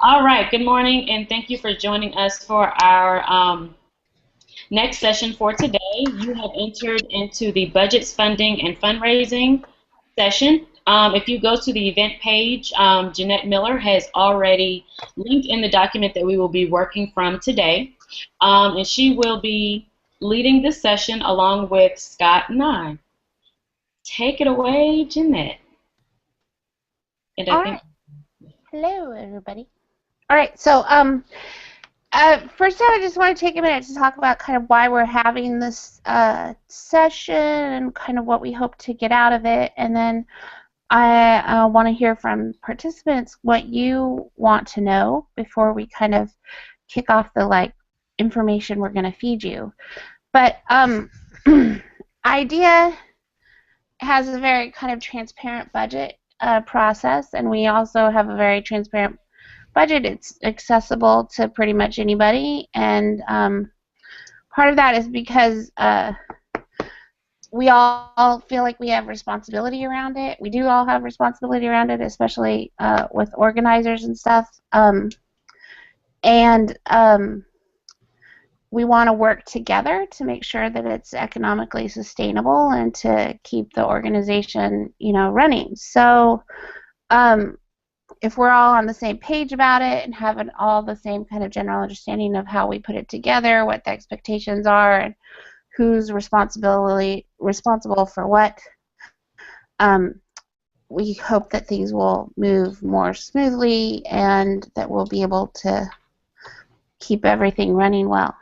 All right, good morning, and thank you for joining us for our next session for today. You have entered into the budgets, funding, and fundraising session. If you go to the event page, Jeanette Miller has already linked in the document that we will be working from today, and she will be leading this session along with Scott and I. Take it away, Jeanette. And I All think right. Hello, everybody. All right. So, first, I just want to take a minute to talk about kind of why we're having this session and kind of what we hope to get out of it, and then I want to hear from participants what you want to know before we kind of kick off the information we're going to feed you. But idea has a very kind of transparent budget process, and we also have a very transparent budget. It's accessible to pretty much anybody, and part of that is because we all feel like we have responsibility around it. We do all have responsibility around it, especially with organizers and stuff. And we want to work together to make sure that it's economically sustainable and to keep the organization, running. So if we're all on the same page about it and having all the same kind of general understanding of how we put it together, what the expectations are, and who's responsible for what, we hope that things will move more smoothly and that we'll be able to keep everything running well.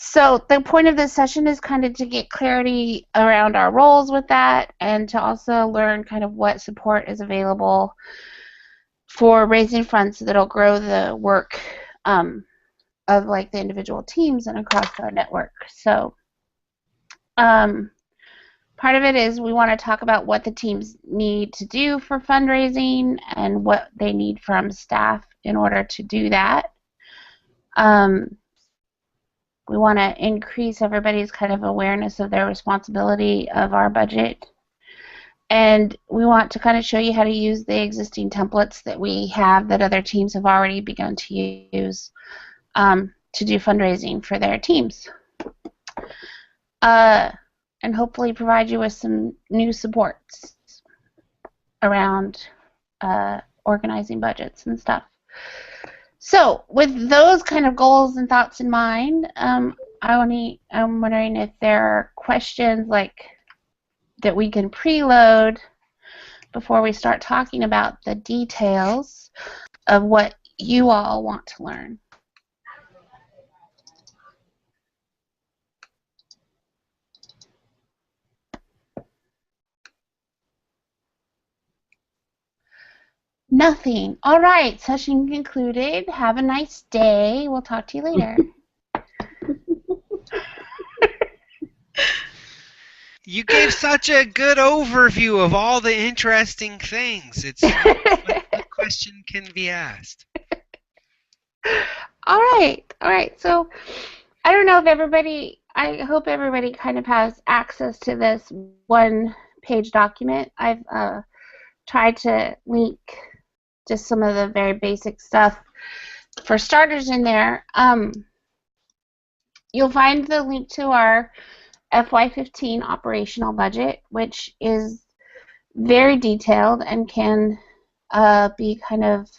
So the point of this session is kind of to get clarity around our roles with that and to also learn kind of what support is available for raising funds that'll grow the work of the individual teams and across our network. So part of it is we want to talk about what the teams need to do for fundraising and what they need from staff in order to do that. We want to increase everybody's kind of awareness of their responsibility of our budget. And we want to kind of show you how to use the existing templates that we have that other teams have already begun to use to do fundraising for their teams. And hopefully provide you with some new supports around organizing budgets and stuff. So with those kind of goals and thoughts in mind, I'm wondering if there are questions that we can preload before we start talking about the details of what you all want to learn. Nothing. All right, session concluded. Have a nice day. We'll talk to you later. You gave such a good overview of all the interesting things. It's what question can be asked. All right. So I don't know if I hope everybody kind of has access to this one-page document. I've tried to link just some of the very basic stuff for starters in there. You'll find the link to our FY15 operational budget, which is very detailed and can be kind of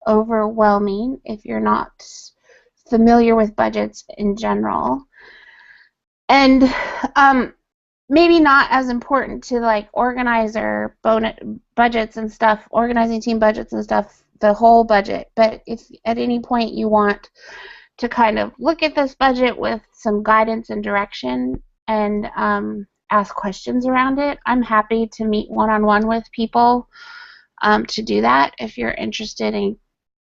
overwhelming if you're not familiar with budgets in general. And maybe not as important to organizer budgets and stuff, organizing team budgets and stuff, the whole budget. But if at any point you want to kind of look at this budget with some guidance and direction and ask questions around it, I'm happy to meet one-on-one with people to do that if you're interested in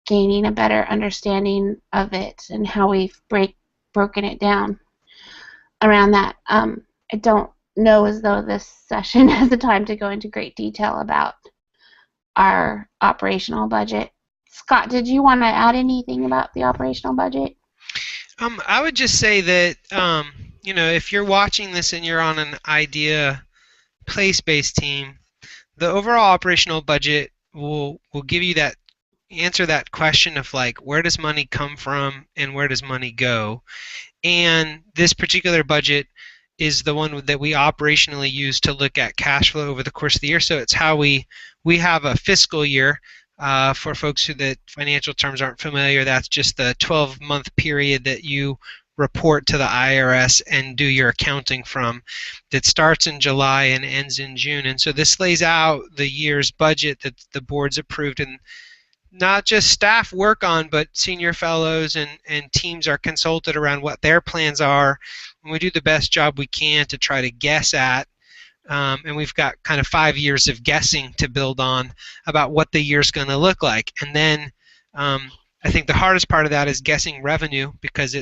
gaining a better understanding of it and how we've broken it down around that. I don't know as though this session has the time to go into great detail about our operational budget. Scott, did you want to add anything about the operational budget? I would just say that if you're watching this and you're on an idea place-based team, the overall operational budget will give you that answer that question of like, where does money come from and where does money go? And this particular budget is the one that we operationally use to look at cash flow over the course of the year. So it's how we have a fiscal year. For folks who the financial terms aren't familiar, that's just the 12-month period that you report to the IRS and do your accounting from, that starts in July and ends in June. And so this lays out the year's budget that the board's approved, and not just staff work on, but senior fellows and teams are consulted around what their plans are. And we do the best job we can to try to guess at. And we've got kind of 5 years of guessing to build on about what the year's going to look like. And then I think the hardest part of that is guessing revenue, because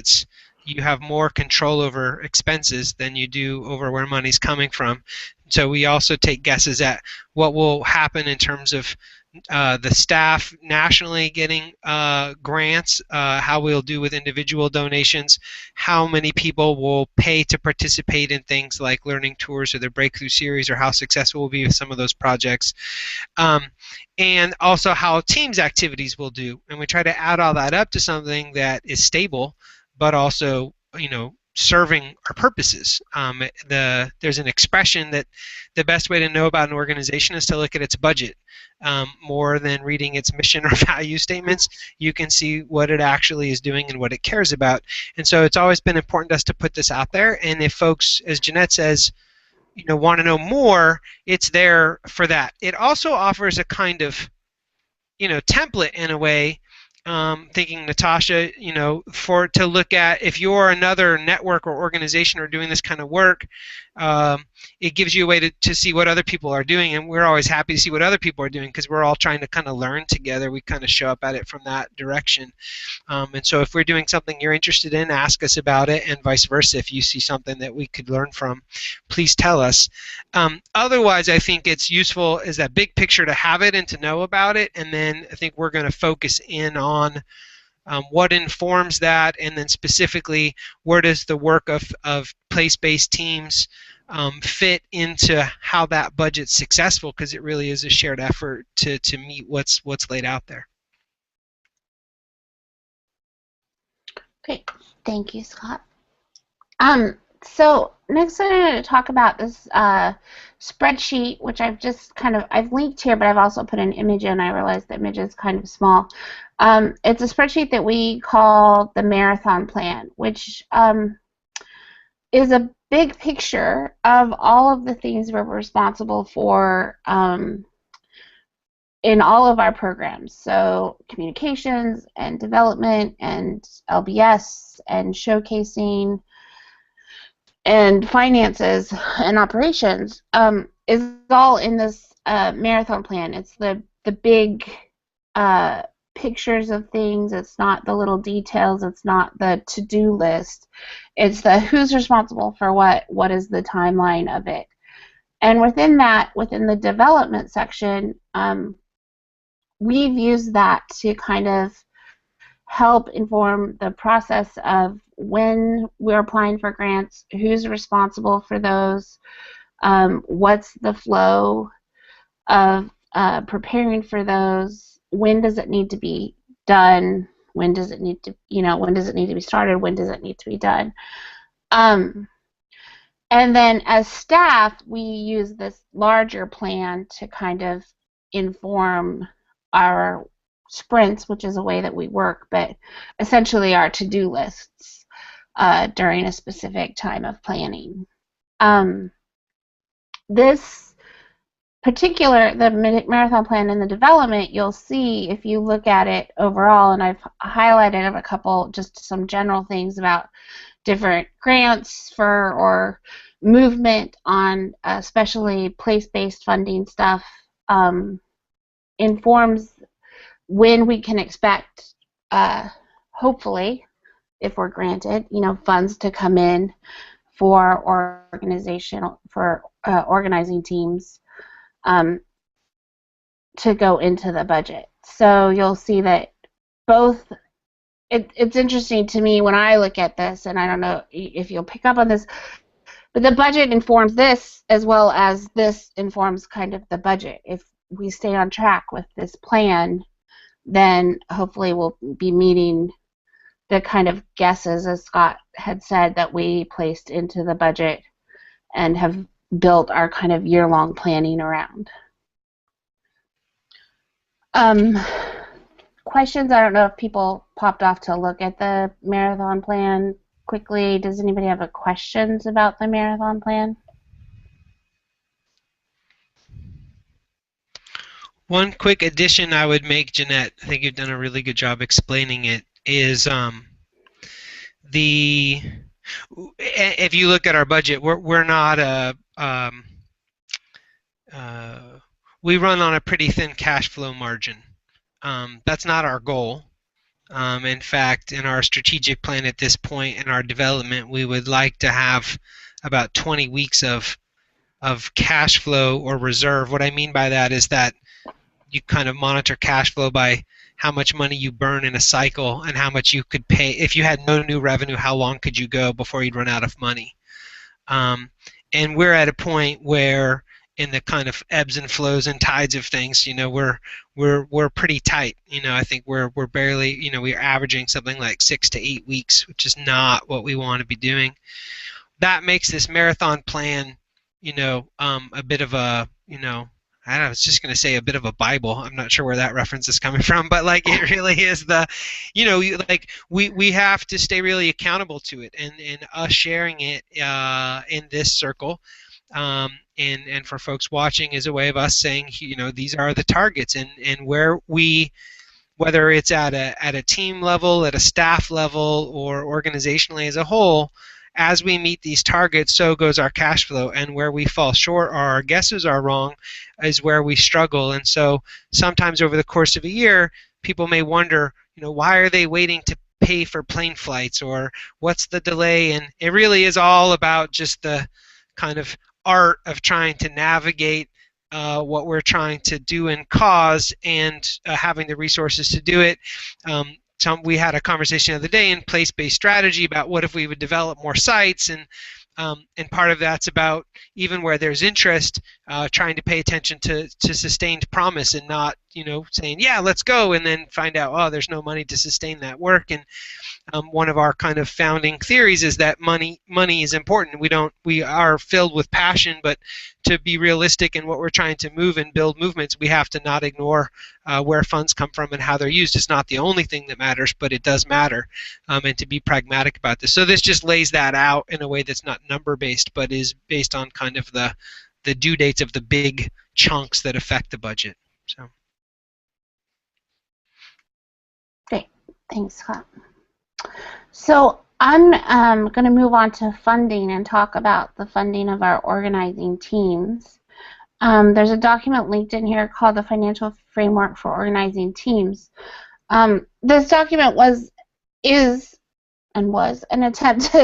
you have more control over expenses than you do over where money's coming from. So we also take guesses at what will happen in terms of the staff nationally getting grants, how we'll do with individual donations, how many people will pay to participate in things like learning tours or the breakthrough series, or how successful we'll be with some of those projects, and also how teams activities will do. And we try to add all that up to something that is stable, but also, serving our purposes. There's an expression that the best way to know about an organization is to look at its budget. More than reading its mission or value statements, you can see what it actually is doing and what it cares about. And so it's always been important to us to put this out there. And if folks, as Jeanette says, want to know more, it's there for that. It also offers a kind of, template in a way. Thinking, Natasha, to look at if you're another network or organization or doing this kind of work, it gives you a way to see what other people are doing, and we're always happy to see what other people are doing because we're all trying to kind of learn together. We kind of show up at it from that direction. And so if we're doing something you're interested in, ask us about it, and vice versa. If you see something that we could learn from, please tell us. Otherwise, I think it's useful as that big picture to have it and to know about it, and then I think we're going to focus in on what informs that, and then specifically where does the work of place-based teams fit into how that budget's successful, because it really is a shared effort to meet what's laid out there. Great, thank you, Scott. So next I'm going to talk about this spreadsheet, which I've linked here, but I've also put an image in. I realized the image is kind of small. It's a spreadsheet that we call the marathon plan, which is a big picture of all of the things we're responsible for in all of our programs. So communications and development and LBS and showcasing and finances and operations is all in this marathon plan. It's the big pictures of things. It's not the little details. It's not the to-do list. It's the who's responsible for what is the timeline of it. And within that, within the development section, we've used that to kind of help inform the process of when we're applying for grants, who's responsible for those, what's the flow of preparing for those, when does it need to be done, when does it need to, when does it need to be started, when does it need to be done. And then as staff, we use this larger plan to kind of inform our sprints, which is a way that we work, but essentially our to-do lists during a specific time of planning. This particular, the marathon plan and the development, you'll see if you look at it overall, and I've highlighted a couple, just some general things about different grants for or movement on especially place-based funding stuff, informs when we can expect, hopefully, if we're granted, funds to come in for organizing teams to go into the budget. So you'll see that both. It's interesting to me when I look at this, and I don't know if you'll pick up on this, but the budget informs this as well as this informs kind of the budget. If we stay on track with this plan, then hopefully we'll be meeting the kind of guesses, as Scott had said, that we placed into the budget and have built our kind of year-long planning around. Questions? I don't know if people popped off to look at the marathon plan quickly. Does anybody have questions about the marathon plan? One quick addition I would make, Jeanette, I think you've done a really good job explaining it, is if you look at our budget, we're not we run on a pretty thin cash flow margin. That's not our goal. In fact, in our strategic plan at this point in our development, we would like to have about 20 weeks of cash flow or reserve. What I mean by that is that you kind of monitor cash flow by how much money you burn in a cycle and how much you could pay. If you had no new revenue, how long could you go before you'd run out of money? And we're at a point where, in the kind of ebbs and flows and tides of things, we're pretty tight. I think we're barely, we're averaging something like 6 to 8 weeks, which is not what we want to be doing. That makes this marathon plan, a bit of a, I was just going to say a bit of a Bible. I'm not sure where that reference is coming from, but like it really is the, like we have to stay really accountable to it, and us sharing it in this circle, and for folks watching is a way of us saying, these are the targets, and where we, whether it's at a team level, at a staff level, or organizationally as a whole, as we meet these targets, so goes our cash flow, and where we fall short or our guesses are wrong is where we struggle. And so sometimes over the course of a year, people may wonder, why are they waiting to pay for plane flights, or what's the delay? And it really is all about just the kind of art of trying to navigate what we're trying to do and cause, and having the resources to do it. We had a conversation the other day in place-based strategy about what if we would develop more sites, and part of that's about, even where there's interest, trying to pay attention to sustained promise, and not saying, yeah, let's go, and then find out, oh, there's no money to sustain that work. And one of our kind of founding theories is that money is important. We are filled with passion, but to be realistic in what we're trying to move and build movements, we have to not ignore where funds come from and how they're used. It's not the only thing that matters, but it does matter, and to be pragmatic about this. So this just lays that out in a way that's not number-based, but is based on kind of the due dates of the big chunks that affect the budget. So. Great, thanks, Scott. So I'm going to move on to funding and talk about the funding of our organizing teams. There's a document linked in here called the Financial Framework for Organizing Teams. This document is an attempt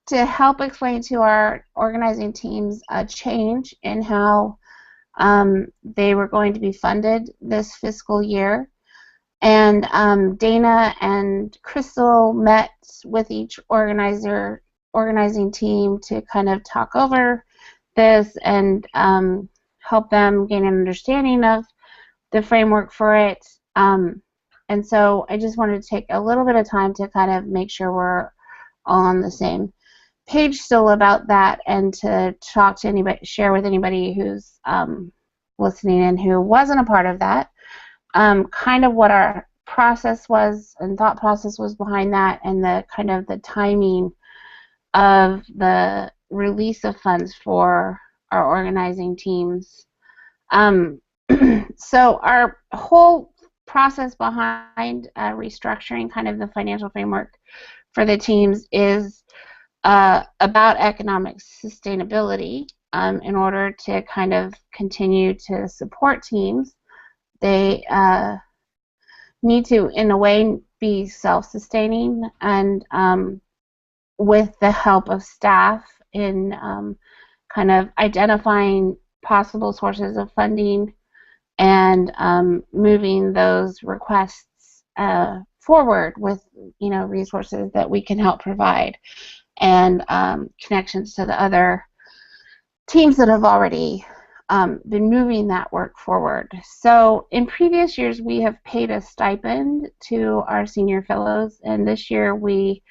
to help explain to our organizing teams a change in how they were going to be funded this fiscal year. And Dana and Crystal met with each organizing team to kind of talk over this and help them gain an understanding of the framework for it. And so I just wanted to take a little bit of time to kind of make sure we're all on the same page still about that, and to talk to anybody, share with anybody who's listening and who wasn't a part of that, kind of what our process was and thought process was behind that, and the kind of the timing of the release of funds for our organizing teams. So our whole process behind restructuring kind of the financial framework for the teams is about economic sustainability. In order to kind of continue to support teams, they need to, in a way, be self-sustaining, and with the help of staff in kind of identifying possible sources of funding and moving those requests forward with resources that we can help provide, and connections to the other teams that have already been moving that work forward. So in previous years, we have paid a stipend to our senior fellows, and this year we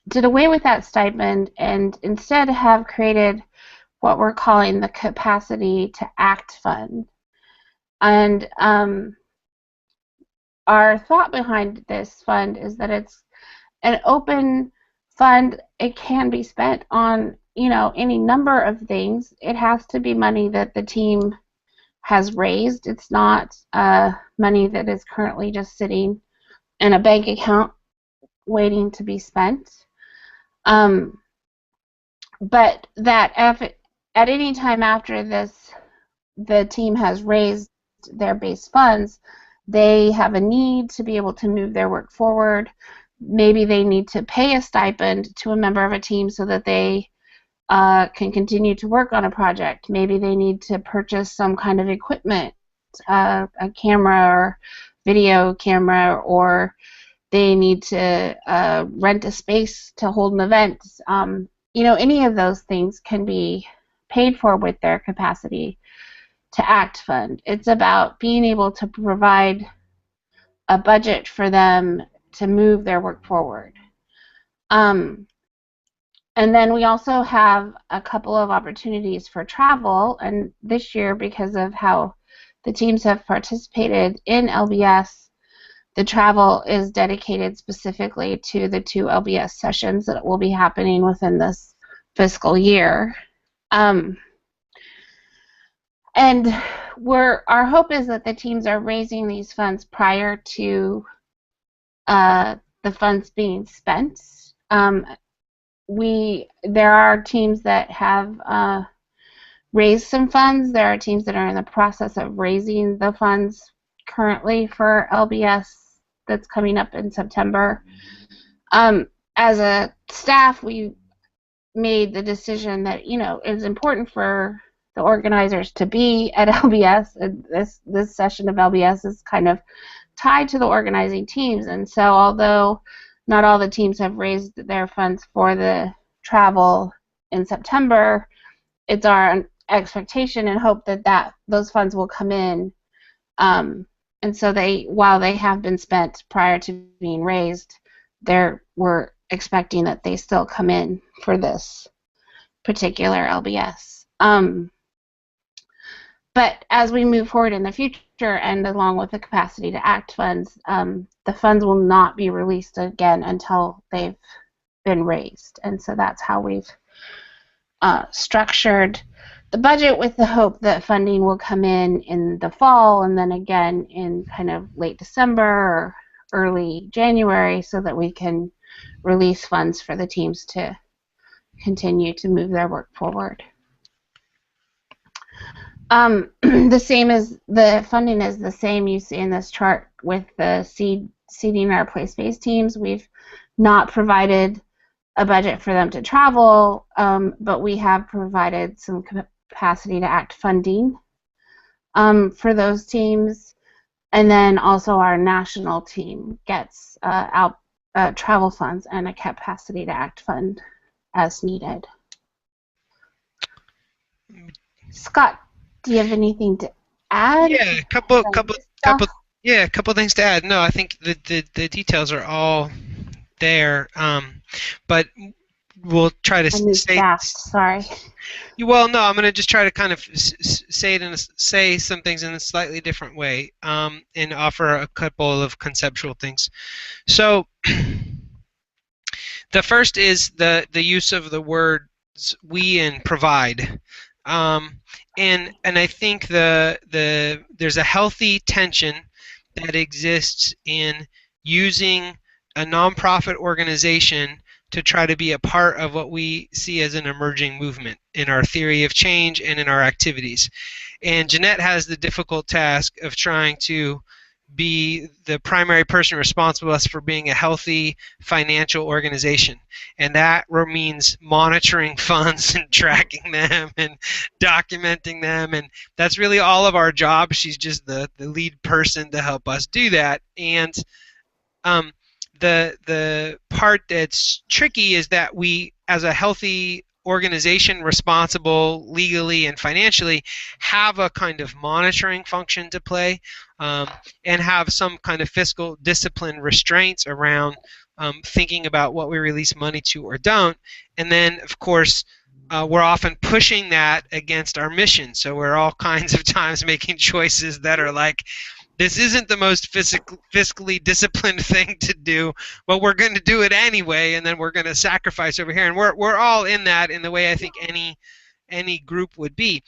did away with that stipend and instead have created what we're calling the Capacity to Act Fund. And our thought behind this fund is that it's an open fund. It can be spent on, any number of things. It has to be money that the team has raised. It's not money that is currently just sitting in a bank account waiting to be spent. But that if at any time after this, the team has raised their base funds, they have a need to be able to move their work forward. Maybe they need to pay a stipend to a member of a team so that they can continue to work on a project. Maybe they need to purchase some kind of equipment, a camera or video camera, or they need to rent a space to hold an event. Any of those things can be paid for with their Capacity to Act fund. It's about being able to provide a budget for them to move their work forward. And then we also have a couple of opportunities for travel, and this year, because of how the teams have participated in LBS, the travel is dedicated specifically to the 2 LBS sessions that will be happening within this fiscal year. And our hope is that the teams are raising these funds prior to the funds being spent. There are teams that have raised some funds. There are teams that are in the process of raising the funds currently for LBS that's coming up in September. As a staff, we made the decision that it's important for the organizers to be at LBS, and this session of LBS is kind of tied to the organizing teams. And so although not all the teams have raised their funds for the travel in September, it's our expectation and hope that those funds will come in. And so while they have been spent prior to being raised, we're expecting that they still come in for this particular LBS. But as we move forward in the future, and along with the Capacity to Act funds, the funds will not be released again until they've been raised. And so that's how we've structured the budget, with the hope that funding will come in the fall and then again in kind of late December or early January, so that we can release funds for the teams to continue to move their work forward. The same as the funding is the same you see in this chart with the seeding our place-based teams. We've not provided a budget for them to travel, but we have provided some Capacity to Act funding for those teams. And then also our national team gets travel funds and a Capacity to Act fund as needed. Scott, do you have anything to add? Yeah, a couple things to add. No, I think the details are all there, but we'll try to say. Sorry. Well, no, I'm going to just try to kind of say some things in a slightly different way, and offer a couple of conceptual things. So, the first is the use of the words "we" and "provide." And I think there's a healthy tension that exists in using a nonprofit organization to try to be a part of what we see as an emerging movement in our theory of change and in our activities. And Jeanette has the difficult task of trying to be the primary person responsible for being a healthy financial organization, and that means monitoring funds and tracking them and documenting them, and that's really all of our job. She's just the lead person to help us do that. And the part that's tricky is that we, as a healthy organization responsible legally and financially have a kind of monitoring function to play, and have some kind of fiscal discipline restraints around thinking about what we release money to or don't. And then, of course, we're often pushing that against our mission. So we're all kinds of times making choices that are like, this isn't the most fiscally disciplined thing to do, but we're going to do it anyway, and then we're going to sacrifice over here. And we're all in that in the way I think any group would be.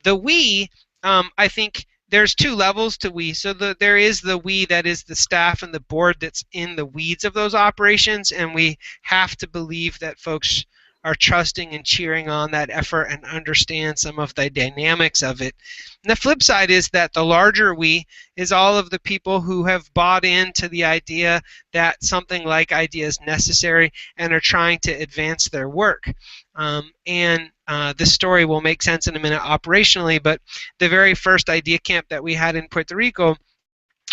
The we, I think there's two levels to we. So there is the we that is the staff and the board that's in the weeds of those operations, and we have to believe that folks are trusting and cheering on that effort and understand some of the dynamics of it. And the flip side is that the larger we is all of the people who have bought into the idea that something like IDEA is necessary and are trying to advance their work. This story will make sense in a minute operationally, but the very first IDEA camp that we had in Puerto Rico,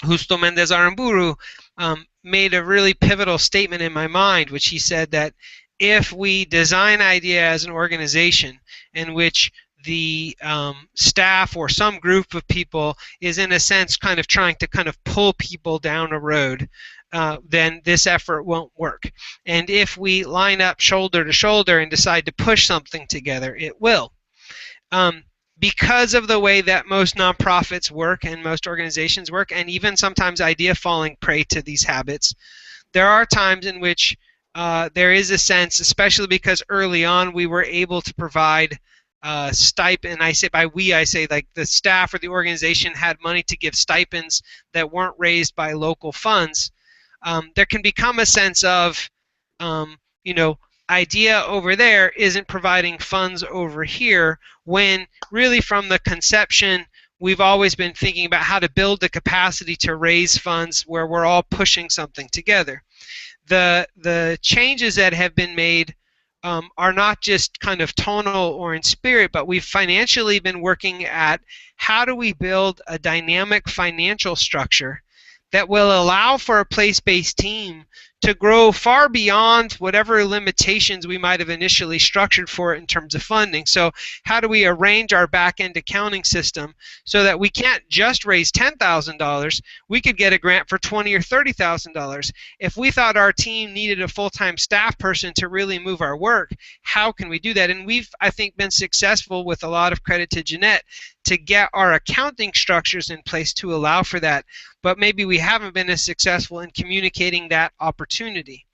Justo Mendez Aramburu made a really pivotal statement in my mind, which he said that if we design IDEA as an organization in which the staff or some group of people is in a sense kind of trying to kind of pull people down a road, then this effort won't work. And if we line up shoulder to shoulder and decide to push something together, it will. Because of the way that most nonprofits work and most organizations work, and even sometimes IDEA falling prey to these habits, there are times in which there is a sense, especially because early on we were able to provide stipend. I say by we, I say like the staff or the organization had money to give stipends that weren't raised by local funds. There can become a sense of, IDEA over there isn't providing funds over here, when really from the conception we've always been thinking about how to build the capacity to raise funds where we're all pushing something together. The changes that have been made are not just kind of tonal or in spirit, but we've financially been working at how do we build a dynamic financial structure that will allow for a place-based team to grow far beyond whatever limitations we might have initially structured for it in terms of funding. So how do we arrange our back-end accounting system so that we can't just raise $10,000, we could get a grant for $20,000 or $30,000. If we thought our team needed a full-time staff person to really move our work, how can we do that? And we've, I think, been successful, with a lot of credit to Jeanette, to get our accounting structures in place to allow for that, but maybe we haven't been as successful in communicating that opportunity.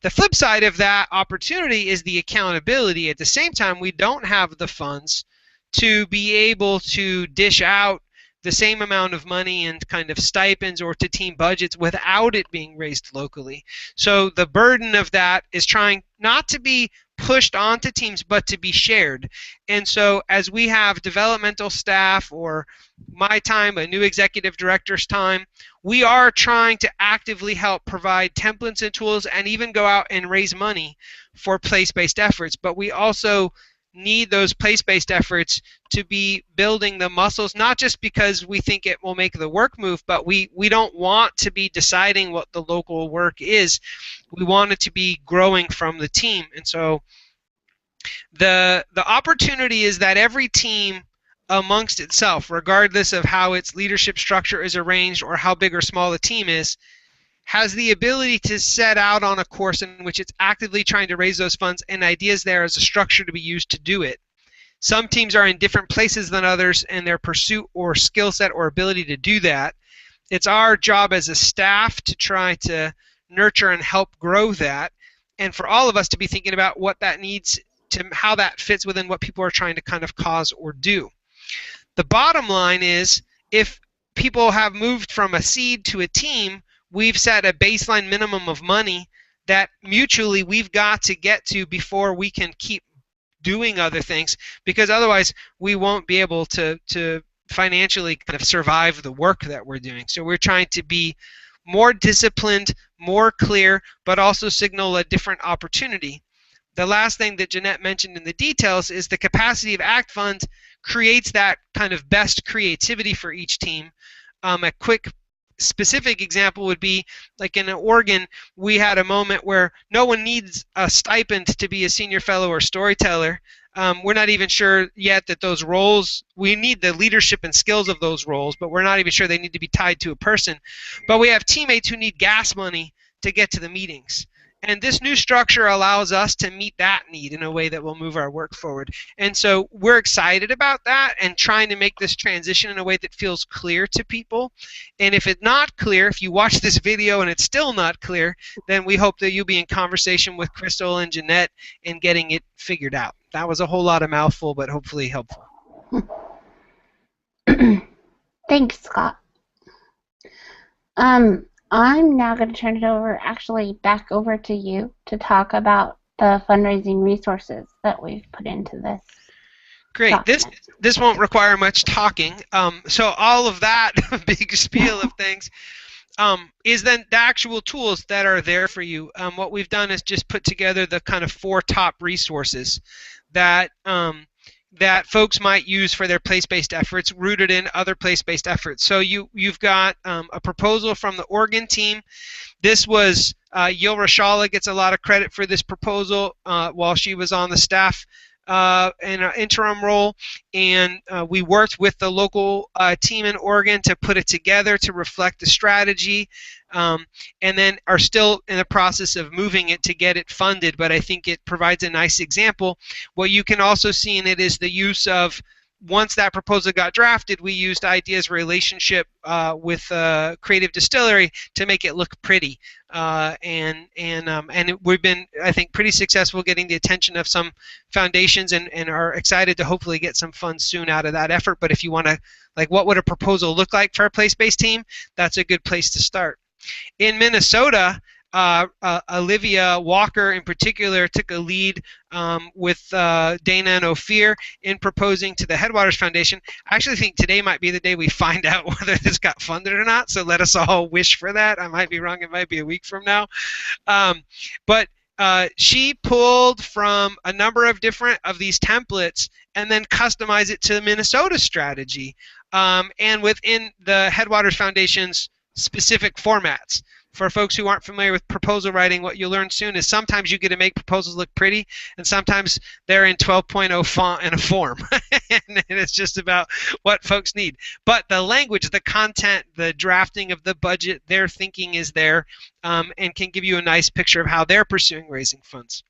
The flip side of that opportunity is the accountability. At the same time, we don't have the funds to be able to dish out the same amount of money and kind of stipends or to team budgets without it being raised locally. So the burden of that is trying not to be pushed onto teams, but to be shared. And so as we have developmental staff, or my time, a new executive director's time, we are trying to actively help provide templates and tools and even go out and raise money for place-based efforts. But we also need those place-based efforts to be building the muscles, not just because we think it will make the work move, but we don't want to be deciding what the local work is. We want it to be growing from the team. And so the opportunity is that every team amongst itself, regardless of how its leadership structure is arranged or how big or small the team is, has the ability to set out on a course in which it's actively trying to raise those funds, and IDEA's there as a structure to be used to do it. Some teams are in different places than others in their pursuit or skill set or ability to do that. It's our job as a staff to try to nurture and help grow that, and for all of us to be thinking about what that needs to, how that fits within what people are trying to kind of cause or do. The bottom line is, if people have moved from a seed to a team, we've set a baseline minimum of money that mutually we've got to get to before we can keep doing other things, because otherwise we won't be able to financially kind of survive the work that we're doing. So we're trying to be more disciplined, more clear, but also signal a different opportunity. The last thing that Jeanette mentioned in the details is the capacity of ACT Fund creates that kind of best creativity for each team. A quick specific example would be like in Oregon, we had a moment where no one needs a stipend to be a senior fellow or storyteller. We're not even sure yet that those roles, we need the leadership and skills of those roles, but we're not even sure they need to be tied to a person. But we have teammates who need gas money to get to the meetings. And this new structure allows us to meet that need in a way that will move our work forward. And so we're excited about that and trying to make this transition in a way that feels clear to people. And if it's not clear, if you watch this video and it's still not clear, then we hope that you'll be in conversation with Crystal and Jeanette and getting it figured out. That was a whole lot of mouthful, but hopefully helpful. Thanks, Scott. I'm now going to turn it over, actually back over to you to talk about the fundraising resources that we've put into this. Great. This won't require much talking. So all of that big spiel of things is then the actual tools that are there for you. What we've done is just put together the kind of 4 top resources that that folks might use for their place-based efforts, rooted in other place-based efforts. So you've got a proposal from the Oregon team. This was Yil Rashala gets a lot of credit for this proposal while she was on the staff in an interim role, and we worked with the local team in Oregon to put it together to reflect the strategy, and then are still in the process of moving it to get it funded, but I think it provides a nice example. What you can also see in it is the use of, once that proposal got drafted, we used Idea's relationship with Creative Distillery to make it look pretty, and we've been, I think, pretty successful getting the attention of some foundations, and are excited to hopefully get some funds soon out of that effort. But if you want to, like, what would a proposal look like for a place-based team, that's a good place to start. In Minnesota, Olivia Walker in particular took a lead with Dana and Ophir in proposing to the Headwaters Foundation. I actually think today might be the day we find out whether this got funded or not, so let us all wish for that. I might be wrong, it might be a week from now. But she pulled from a number of different of these templates and then customized it to the Minnesota strategy, and within the Headwaters Foundation's specific formats. For folks who aren't familiar with proposal writing, what you'll learn soon is sometimes you get to make proposals look pretty, and sometimes they're in 12.0 font and a form. And it's just about what folks need. But the language, the content, the drafting of the budget, their thinking is there, and can give you a nice picture of how they're pursuing raising funds.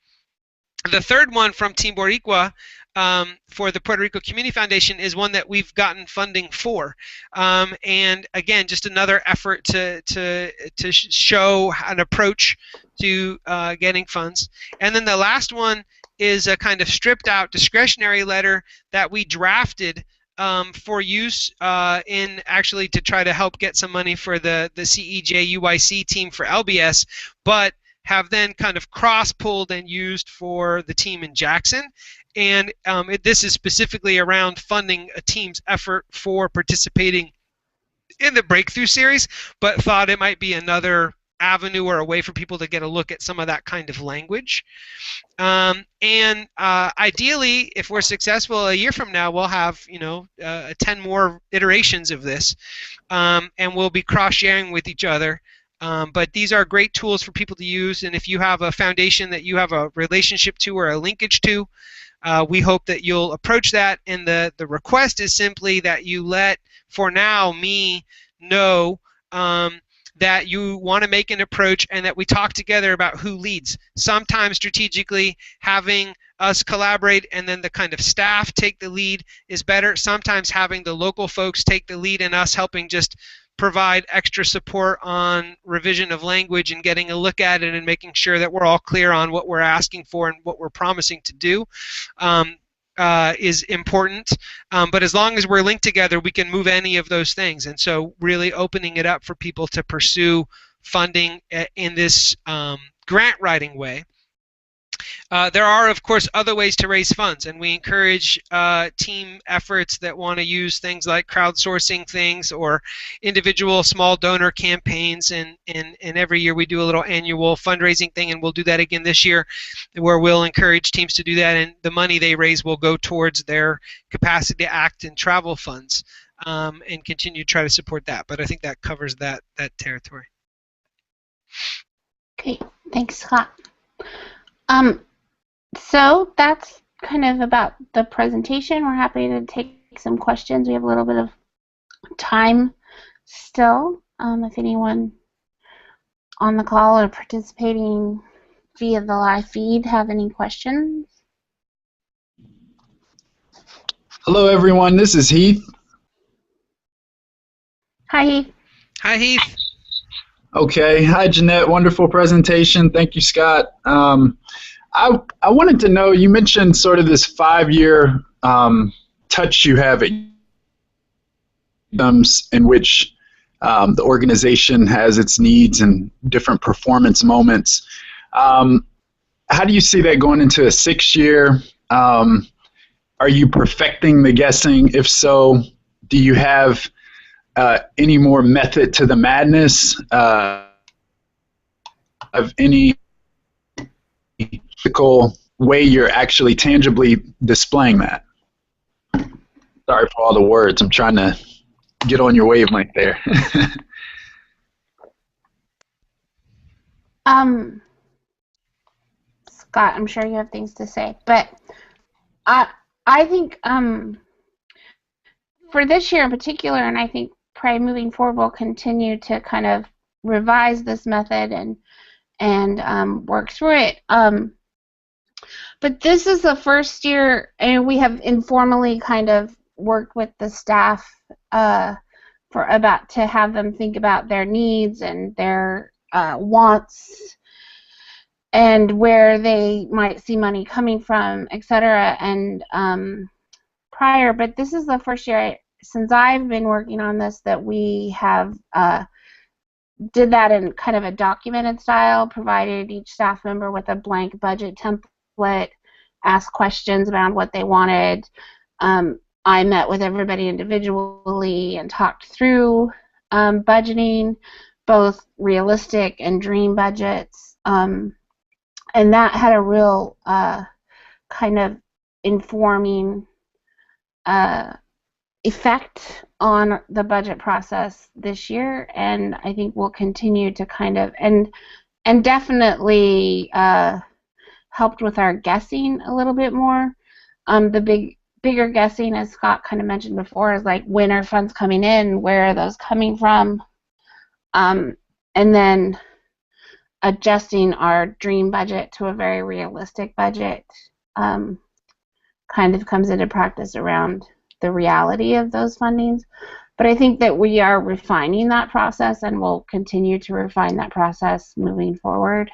The third one from Team Boricua for the Puerto Rico Community Foundation is one that we've gotten funding for, and again, just another effort to show an approach to getting funds. And then the last one is a kind of stripped out discretionary letter that we drafted for use in actually to try to help get some money for the CEJ UYC team for LBS, but have then kind of cross-pulled and used for the team in Jackson. And this is specifically around funding a team's effort for participating in the Breakthrough Series, but thought it might be another avenue or a way for people to get a look at some of that kind of language. And ideally, if we're successful a year from now, we'll have 10 more iterations of this, and we'll be cross-sharing with each other. But these are great tools for people to use, and if you have a foundation that you have a relationship to or a linkage to, we hope that you'll approach that, and the request is simply that you let, for now, me know that you want to make an approach and that we talk together about who leads. Sometimes strategically having us collaborate and then the kind of staff take the lead is better. Sometimes having the local folks take the lead and us helping just provide extra support on revision of language and getting a look at it and making sure that we're all clear on what we're asking for and what we're promising to do is important. But as long as we're linked together, we can move any of those things. And so really opening it up for people to pursue funding in this grant writing way. There are, of course, other ways to raise funds, and we encourage team efforts that want to use things like crowdsourcing things or individual small donor campaigns, and every year we do a little annual fundraising thing, and we'll do that again this year, where we'll encourage teams to do that, and the money they raise will go towards their capacity to act and travel funds. and continue to try to support that. But I think that covers that territory. Okay, thanks, Scott. So that's kind of about the presentation. We're happy to take some questions. We have a little bit of time still. If anyone on the call or participating via the live feed have any questions. Hello, everyone. This is Heath. Hi, Heath. Hi, Heath. Okay. Hi, Jeanette. Wonderful presentation. Thank you, Scott. I wanted to know, you mentioned sort of this 5-year touch you have at in which the organization has its needs and different performance moments. How do you see that going into a 6-year? Are you perfecting the guessing? If so, do you have any more method to the madness of any physical way you're actually tangibly displaying that? Sorry for all the words. I'm trying to get on your wavelength there. Scott, I'm sure you have things to say, but I think for this year in particular, and I think probably moving forward, we'll continue to kind of revise this method and work through it. But this is the first year, and we have informally kind of worked with the staff to have them think about their needs and their wants and where they might see money coming from, etc. And prior, but this is the first year since I've been working on this that we have did that in kind of a documented style, provided each staff member with a blank budget template, asked questions about what they wanted. I met with everybody individually and talked through budgeting, both realistic and dream budgets. And that had a real kind of informing effect on the budget process this year, and I think we'll continue to kind of and definitely helped with our guessing a little bit more. The bigger guessing, as Scott kind of mentioned before, is like when are funds coming in, where are those coming from, and then adjusting our dream budget to a very realistic budget kind of comes into practice around the reality of those fundings. But I think that we are refining that process and will continue to refine that process moving forward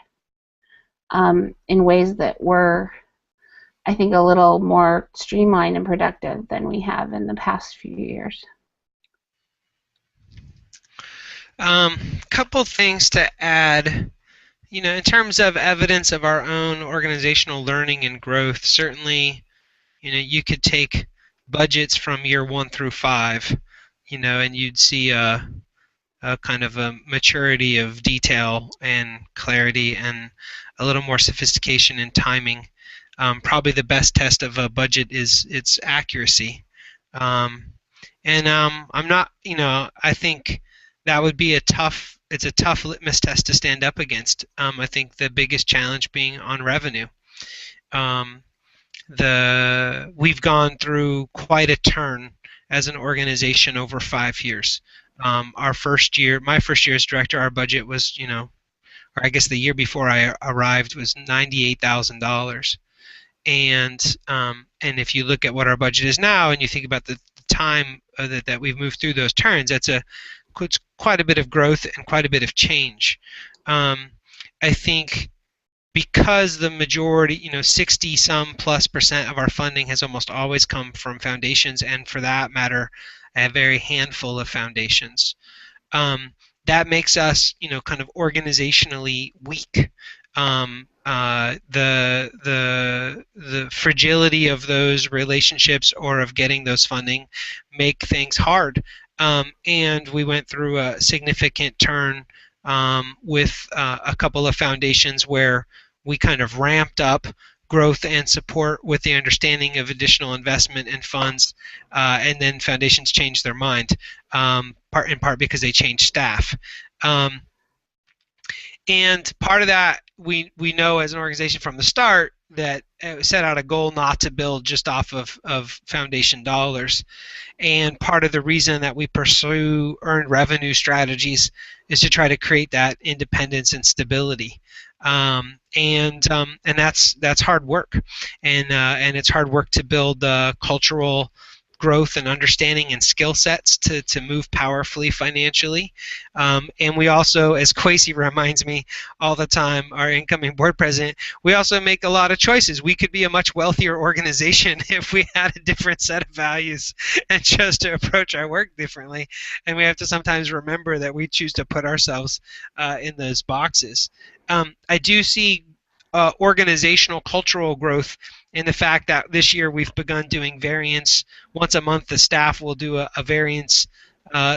in ways that were, I think, a little more streamlined and productive than we have in the past few years. Couple things to add. You know, in terms of evidence of our own organizational learning and growth, certainly, you know, you could take budgets from year 1 through 5, you know, and you'd see a kind of a maturity of detail and clarity and a little more sophistication in timing. Probably the best test of a budget is its accuracy. I'm not, you know, I think that would be it's a tough litmus test to stand up against. I think the biggest challenge being on revenue. We've gone through quite a turn as an organization over 5 years. My first year as director, our budget was, you know, or I guess the year before I arrived was $98,000. And if you look at what our budget is now, and you think about the time that we've moved through those turns, it's quite a bit of growth and quite a bit of change. I think because the majority, you know, 60-some+% of our funding has almost always come from foundations, and for that matter, a very handful of foundations. That makes us, you know, kind of organizationally weak. The fragility of those relationships or of getting those funding make things hard. And we went through a significant turn with a couple of foundations where we kind of ramped up growth and support with the understanding of additional investment and funds, and then foundations change their mind, in part because they change staff. And part of that, we know as an organization from the start that set out a goal not to build just off of foundation dollars. And part of the reason that we pursue earned revenue strategies is to try to create that independence and stability. And that's hard work, and it's hard work to build cultural growth and understanding and skill sets to move powerfully financially. And we also, as Kwesi reminds me all the time, our incoming board president, we also make a lot of choices. We could be a much wealthier organization if we had a different set of values and chose to approach our work differently. And we have to sometimes remember that we choose to put ourselves in those boxes. I do see organizational cultural growth in the fact that this year we've begun doing variance. Once a month, the staff will do a variance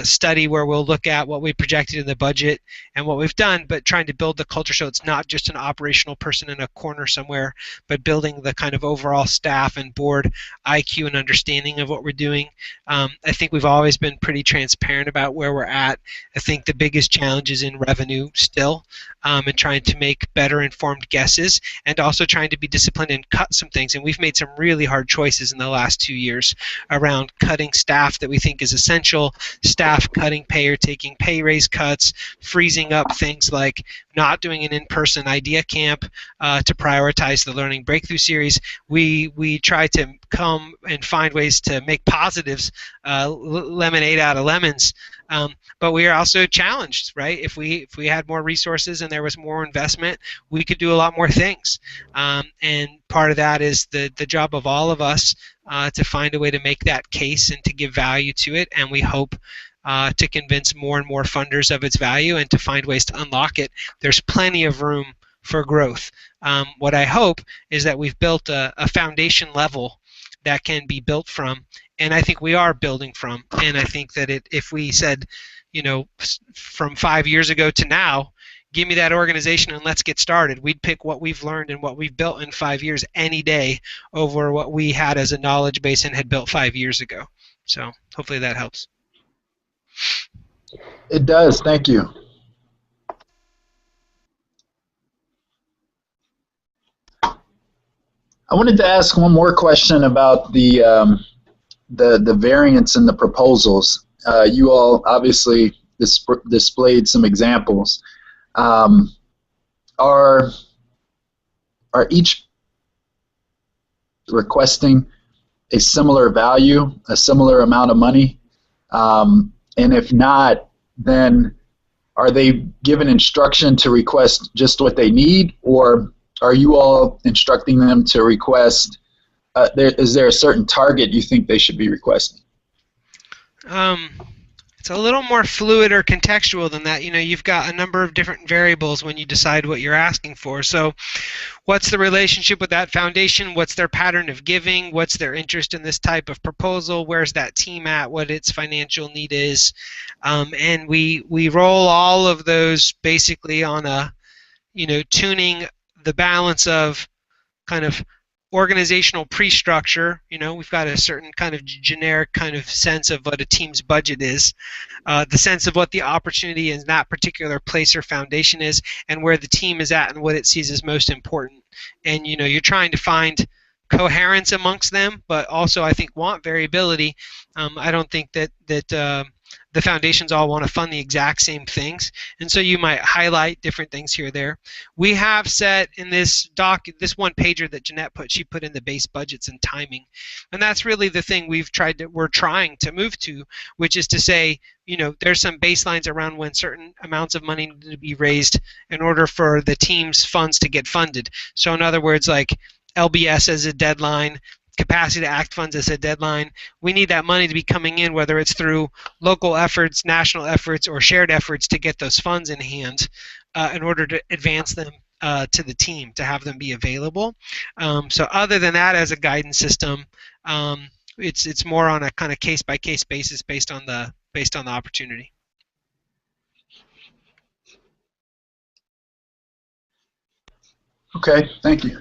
study where we'll look at what we projected in the budget and what we've done, but trying to build the culture so it's not just an operational person in a corner somewhere, but building the kind of overall staff and board IQ and understanding of what we're doing. I think we've always been pretty transparent about where we're at. I think the biggest challenge is in revenue still, and trying to make better informed guesses, and also trying to be disciplined and cut some things. And we've made some really hard choices in the last 2 years around cutting staff that we think is essential, staff cutting pay or taking pay raise cuts, freezing up things like not doing an in-person idea camp to prioritize the Learning Breakthrough Series. We try to come and find ways to make positives lemonade out of lemons. But we are also challenged, right? If we had more resources and there was more investment, we could do a lot more things. And part of that is the job of all of us to find a way to make that case and to give value to it. And we hope to convince more and more funders of its value and to find ways to unlock it. There's plenty of room for growth. What I hope is that we've built a foundation level that can be built from, and I think we are building from. And I think that if we said, from 5 years ago to now, give me that organization and let's get started, we'd pick what we've learned and what we've built in 5 years any day over what we had as a knowledge base and had built 5 years ago. So hopefully that helps. It does. Thank you. I wanted to ask one more question about the variance in the proposals. You all obviously displayed some examples. Are each requesting a similar value, a similar amount of money? And if not, then are they given instruction to request just what they need, or are you all instructing them to request, is there a certain target you think they should be requesting? It's a little more fluid or contextual than that. You've got a number of different variables when you decide what you're asking for. So what's the relationship with that foundation? What's their pattern of giving? What's their interest in this type of proposal? Where's that team at? What its financial need is? And we roll all of those basically on a, tuning the balance of kind of organizational pre-structure. We've got a certain kind of generic kind of sense of what a team's budget is, the sense of what the opportunity in that particular place or foundation is, and where the team is at and what it sees as most important. And you're trying to find coherence amongst them, but also I think want variability. I don't think that the foundations all want to fund the exact same things, and so you might highlight different things here or there. We have set in this this one pager that Jeanette she put in the base budgets and timing, and that's really the thing we're trying to move to, which is to say, there's some baselines around when certain amounts of money need to be raised in order for the team's funds to get funded. So in other words, like LBS as a deadline, Capacity to Act funds as a deadline. We need that money to be coming in, whether it's through local efforts, national efforts, or shared efforts, to get those funds in hand in order to advance them to the team, to have them be available. So other than that, as a guidance system, it's more on a kind of case-by-case basis based on the opportunity. Okay, thank you.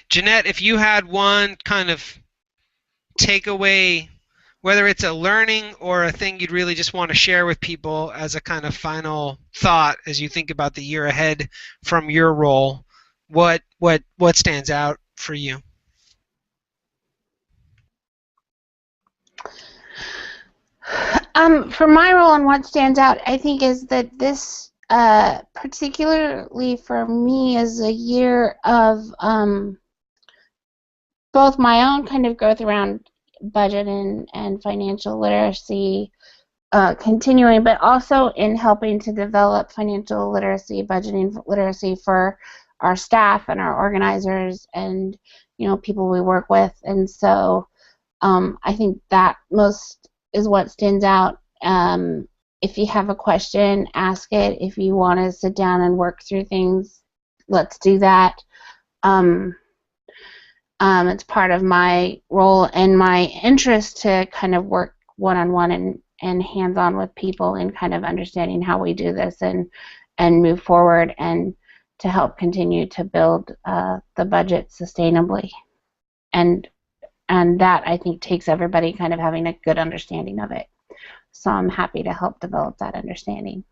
Jeanette, if you had one kind of takeaway, whether it's a learning or a thing you'd really just want to share with people as a kind of final thought as you think about the year ahead from your role, what stands out for you? For my role and what stands out, I think, is that this, particularly for me, is a year of both my own kind of growth around budget and financial literacy, continuing, but also in helping to develop financial literacy, budgeting literacy for our staff and our organizers and people we work with. And so I think that most is what stands out. If you have a question, ask it. If you want to sit down and work through things, let's do that. It's part of my role and my interest to kind of work one-on-one and hands-on with people in kind of understanding how we do this and move forward and to help continue to build the budget sustainably. And that, I think, takes everybody kind of having a good understanding of it. So I'm happy to help develop that understanding.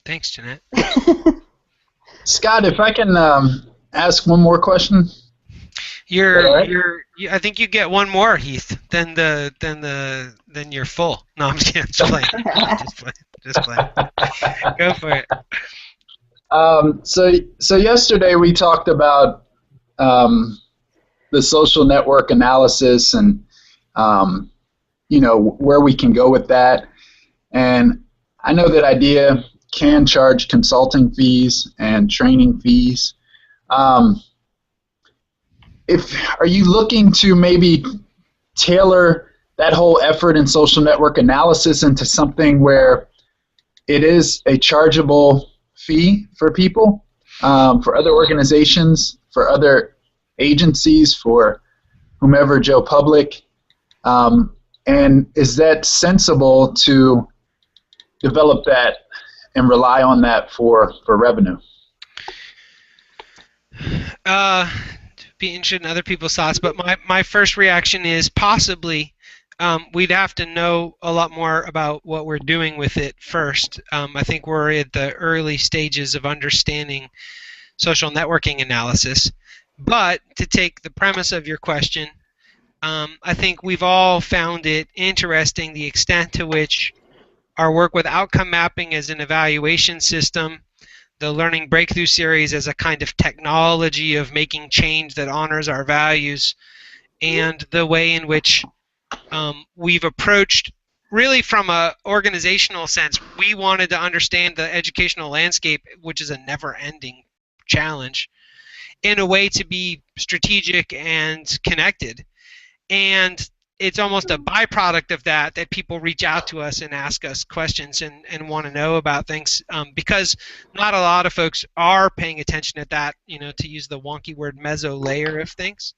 Thanks, Jeanette. Scott, if I can ask one more question. I think you get one more, Heath. Then you're full. No, I'm just playing. Just playing. Go for it. So yesterday we talked about the social network analysis and where we can go with that. And I know that IDEA can charge consulting fees and training fees. Are you looking to maybe tailor that whole effort in social network analysis into something where it is a chargeable fee for people, for other organizations, for other agencies, for whomever, Joe Public? And is that sensible to develop that and rely on that for revenue? Be interested in other people's thoughts, but my first reaction is possibly we'd have to know a lot more about what we're doing with it first. I think we're at the early stages of understanding social networking analysis. But to take the premise of your question, I think we've all found it interesting the extent to which our work with outcome mapping as an evaluation system, the Learning Breakthrough Series as a kind of technology of making change that honors our values, and the way in which we've approached, really from an organizational sense, we wanted to understand the educational landscape, which is a never-ending challenge, in a way to be strategic and connected. And it's almost a byproduct of that people reach out to us and ask us questions and want to know about things, because not a lot of folks are paying attention at that, to use the wonky word, meso layer of things.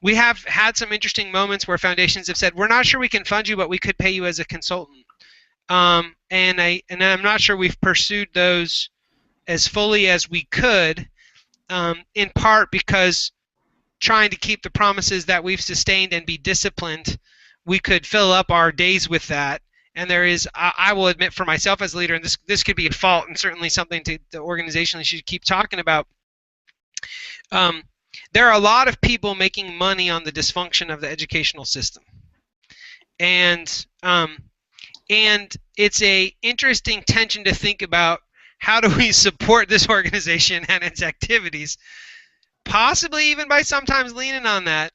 We have had some interesting moments where foundations have said, we're not sure we can fund you, but we could pay you as a consultant. And I'm not sure we've pursued those as fully as we could, in part because trying to keep the promises that we've sustained and be disciplined, we could fill up our days with that. And there is, I will admit for myself as a leader, and this could be a fault and certainly something the organizationally should keep talking about. There are a lot of people making money on the dysfunction of the educational system. And it's a interesting tension to think about, how do we support this organization and its activities, possibly even by sometimes leaning on that,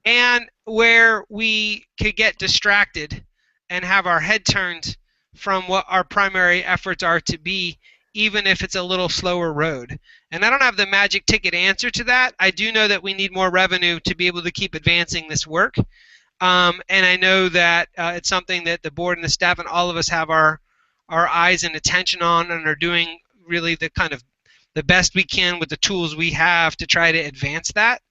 and where we could get distracted and have our head turned from what our primary efforts are to be, even if it's a little slower road. And I don't have the magic ticket answer to that. I do know that we need more revenue to be able to keep advancing this work. And I know that it's something that the board and the staff and all of us have our eyes and attention on, and are doing really the kind of the best we can with the tools we have to try to advance that.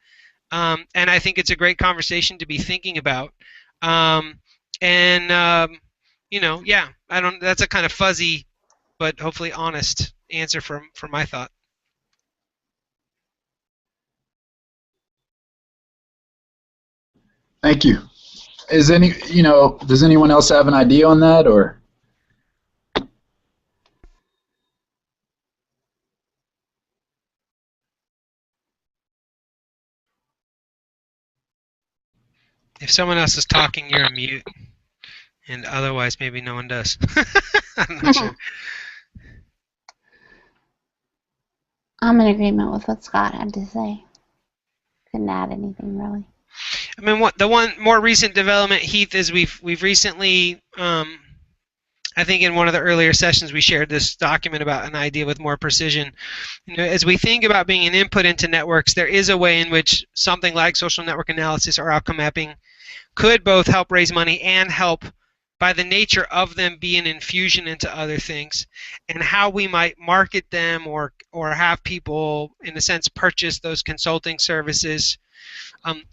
And I think it's a great conversation to be thinking about. Yeah, that's a kind of fuzzy but hopefully honest answer for my thought. Thank you. Is does anyone else have an idea on that, or? If someone else is talking, you're on mute, and otherwise maybe no one does. I'm not sure. I'm in agreement with what Scott had to say. Couldn't add anything really. I mean, the one more recent development, Heath, is we've recently, I think in one of the earlier sessions we shared this document about an idea with more precision. As we think about being an input into networks, there is a way in which something like social network analysis or outcome mapping could both help raise money and help, by the nature of them, be an infusion into other things, and how we might market them or have people, in a sense, purchase those consulting services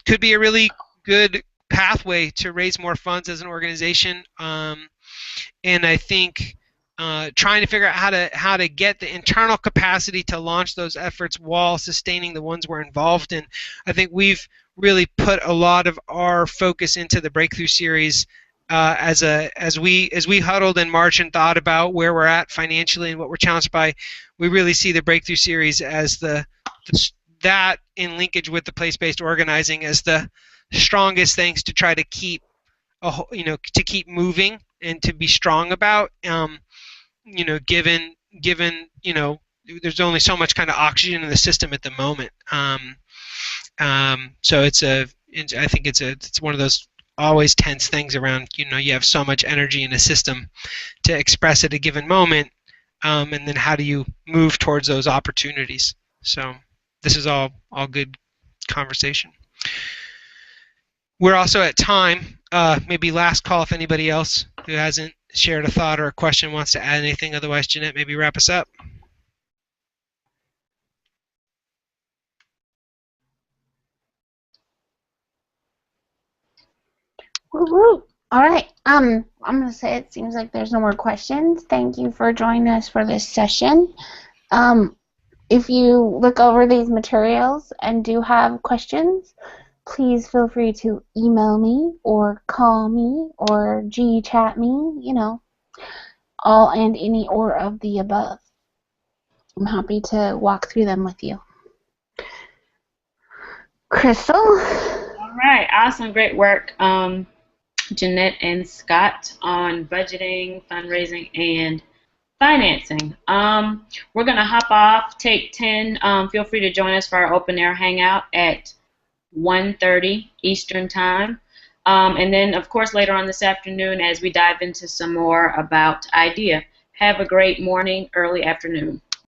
could be a really good pathway to raise more funds as an organization. And I think trying to figure out how to get the internal capacity to launch those efforts while sustaining the ones we're involved in. I think we've really put a lot of our focus into the Breakthrough Series as we huddled in March and thought about where we're at financially and what we're challenged by. We really see the Breakthrough Series as that in linkage with the place-based organizing as the strongest things to try to keep moving and to be strong about. Given there's only so much kind of oxygen in the system at the moment. So I think it's one of those always tense things around, you have so much energy in a system to express at a given moment, and then how do you move towards those opportunities? So this is all good conversation. We're also at time. Maybe last call if anybody else who hasn't shared a thought or a question wants to add anything. Otherwise, Jeanette, maybe wrap us up. Woo-woo. All right. I'm going to say it seems like there's no more questions. Thank you for joining us for this session. If you look over these materials and do have questions, please feel free to email me or call me or G-chat me, all and any or of the above. I'm happy to walk through them with you. Crystal? All right. Awesome. Great work, Jeanette and Scott, on budgeting, fundraising, and financing. We're going to hop off, take 10. Feel free to join us for our open air hangout at 1:30 Eastern Time. And then, of course, later on this afternoon as we dive into some more about IDEA. Have a great morning, early afternoon.